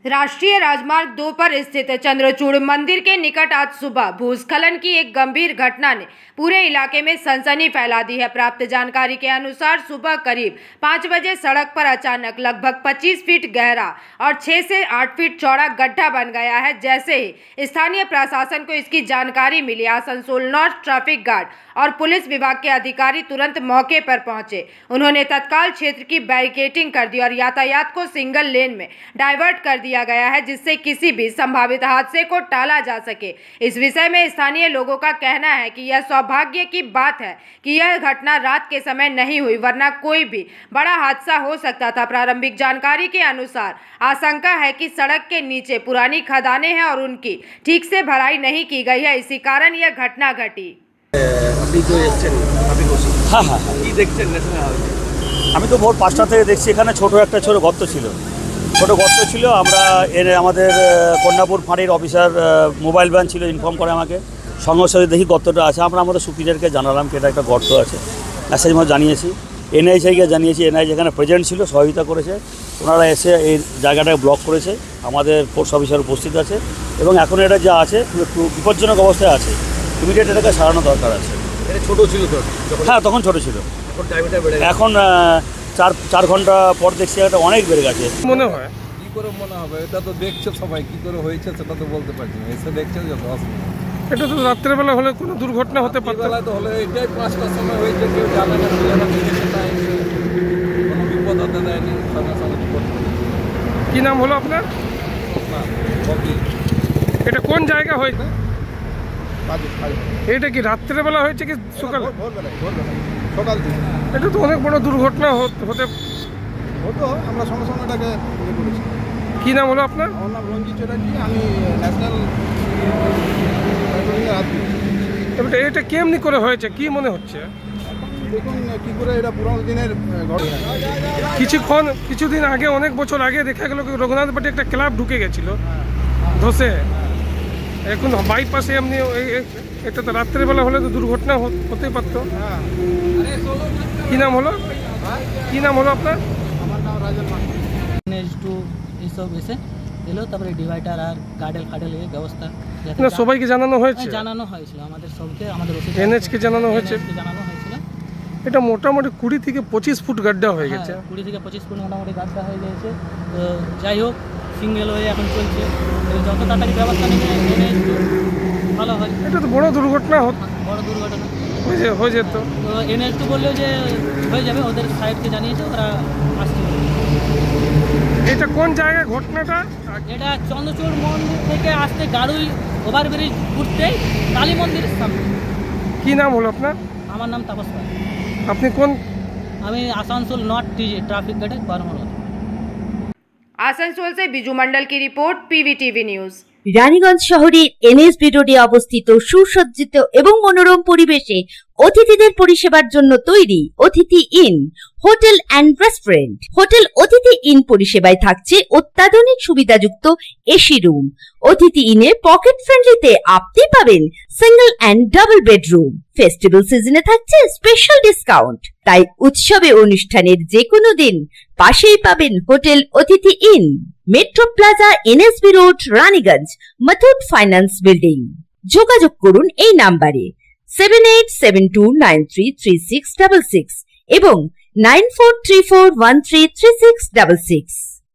राष्ट्रीय राजमार्ग 2 पर स्थित चंद्रचूड़ मंदिर के निकट आज सुबह भूस्खलन की एक गंभीर घटना ने पूरे इलाके में सनसनी फैला दी है। प्राप्त जानकारी के अनुसार सुबह करीब 5 बजे सड़क पर अचानक लगभग 25 फीट गहरा और 6 से 8 फीट चौड़ा गड्ढा बन गया है। जैसे ही स्थानीय प्रशासन को इसकी जानकारी मिली, आसनसोल नॉर्थ ट्रैफिक गार्ड और पुलिस विभाग के अधिकारी तुरंत मौके पर पहुंचे। उन्होंने तत्काल क्षेत्र की बैरिकेडिंग कर दी और यातायात को सिंगल लेन में डाइवर्ट कर दिया गया है, जिससे किसी भी संभावित हादसे को टाला जा सके। इस विषय में स्थानीय लोगों का कहना है कि यह सौभाग्य की बात है कि यह घटना रात के समय नहीं हुई, वरना कोई भी बड़ा हादसा हो सकता था। प्रारंभिक जानकारी के अनुसार आशंका है कि सड़क के नीचे पुरानी खदानें हैं और उनकी ठीक से भराई नहीं की गई है, इसी कारण यह घटना घटी। আমি তো ভোর 5টা থেকে দেখছি এখানে ছোট গর্ত ছিল। আমরা এনে আমাদের কন্যাপুর ফাঁড়ির অফিসার মোবাইল ভ্যান ছিল, ইনফর্ম করে আমাকে। সঙ্গে সঙ্গে দেখি গর্তটা আছে। আমরা আমাদের সুপিরিয়রকে জানালাম কি এটা একটা গর্ত আছে, মেসেজ মতো জানিয়েছি। এনআইসিকে জানিয়েছি, এনআই যেখানে প্রেজেন্ট ছিল সহযোগিতা করেছে। ওনারা এসে এই জায়গাটাকে ব্লক করেছে, আমাদের ফোর্স অফিসার উপস্থিত আছে এবং এখন এটা যা আছে একটু বিপজ্জনক অবস্থায় আছে। ইমিডিয়েট এটাকে সারানো দরকার আছে। এটা ছোট ছিল তো? হ্যাঁ, তখন ছোট ছিল। এখন 4 ঘন্টা পর দেখছি এটা অনেক বেড়ে গেছে। মনে হয় কি করে মনে হবে? এটা তো দেখছে সবাই, কি করে হয়েছে সেটা তো বলতে পারছি না। এসে দেখছে যত অসুবিধা। এটা তো রাত্রেবেলা হলে কোনো দুর্ঘটনা হতে পারত। বেলা তো হলে এটাই 5টার সময় হয়েছে, কেউ জানে না, কোনো বিপদ হতে দেয়নি, সঙ্গে সঙ্গে বিপদ। কি নাম হলো আপনার? এটা কোন জায়গা হয়েছে? এটা কি রাত্রেবেলা হয়েছে কি সকাল? সকাল থেকে। এটা তো অনেক বড় দুর্ঘটনা হতো, আমরা সঙ্গে সঙ্গে এটাকে করেছি। কি নাম হলো আপনার? আমার নাম রঞ্জিত চ্যাটার্জি, আমি ন্যাশনাল। এটা কেমনি করে হয়েছে, কি মনে হচ্ছে? দেখুন কি করে এটা পুরোনো দিনের ঘটনা। কিছুদিন আগে, অনেক বছর আগে দেখা গেল রঘুনাথ বাটি একটা ক্লাব ঢুকে গেছিল ধসে। এখন বাইপাসে এমনি এটা তো রাত্রেবেলা হলে তো দুর্ঘটনা হতেই পারতো। কি নাম হলো আপনার? আমার নাম রাজন মান্ডি। এইসব এসে এলো, তারপরে ডিভাইডার আর গার্ডেল ব্যবস্থা সবাইকে জানানো হয়েছিল। আমাদের সবকে, আমাদের এনএইচকে জানানো হয়েছিল। এটা মোটামুটি 20 থেকে 25 ফুট গাড্ডা হয়ে গেছে। 20 থেকে 25 ফুট মোটামুটি গাড্ডা হয়ে গেছে। তো যাই হোক, সিঙ্গেল হয়ে এখন চলছে। যত তাড়াতাড়ি ব্যবস্থা নেবে ভালো হয়। এটা তো বড় দুর্ঘটনা হয়ে যেত। তো NH2 বললেও যে হয়ে যাবে, ওদের সাইডকে জানিয়েছে, ওরা আসছে। এটা কোন জায়গায় ঘটনাটা? এটা চন্দ্রচূড় মন্দির থেকে আসতে গাড়ুই ওভারব্রিজ ঘুরতেই কালী মন্দিরের সামনে। কি নাম হলো আপনার? আমার নাম তাপস পাল। আপনি কোন? আমি Asansol north traffic guard permanent. Asansol से बिजू मंडल की रिपोर्ट, PVTV न्यूज। রানীগঞ্জ শহরের NSB রোডে অবস্থিত সুসজ্জিত এবং মনোরম পরিবেশে অতিথিদের পরিষেবার জন্য তৈরি অতিথি in hotel and restaurant. Hotel অতিথি ইন পরিষেবায় থাকছে অত্যাধুনিক সুবিধাযুক্ত এসি রুম। অতিথি ইনে পকেট ফ্রেন্ডলিতে আপনি পাবেন single and double bedroom. Festival সিজনে থাকছে স্পেশাল ডিসকাউন্ট। তাই উৎসবে অনুষ্ঠানের যে কোনো দিন পাশেই পাবেন হোটেল অতিথি in, metro plaza, NSB road, Raniganj, Muthoot finance building. যোগাযোগ করুন এই নাম্বারে 7872933666 এবং 9434133666।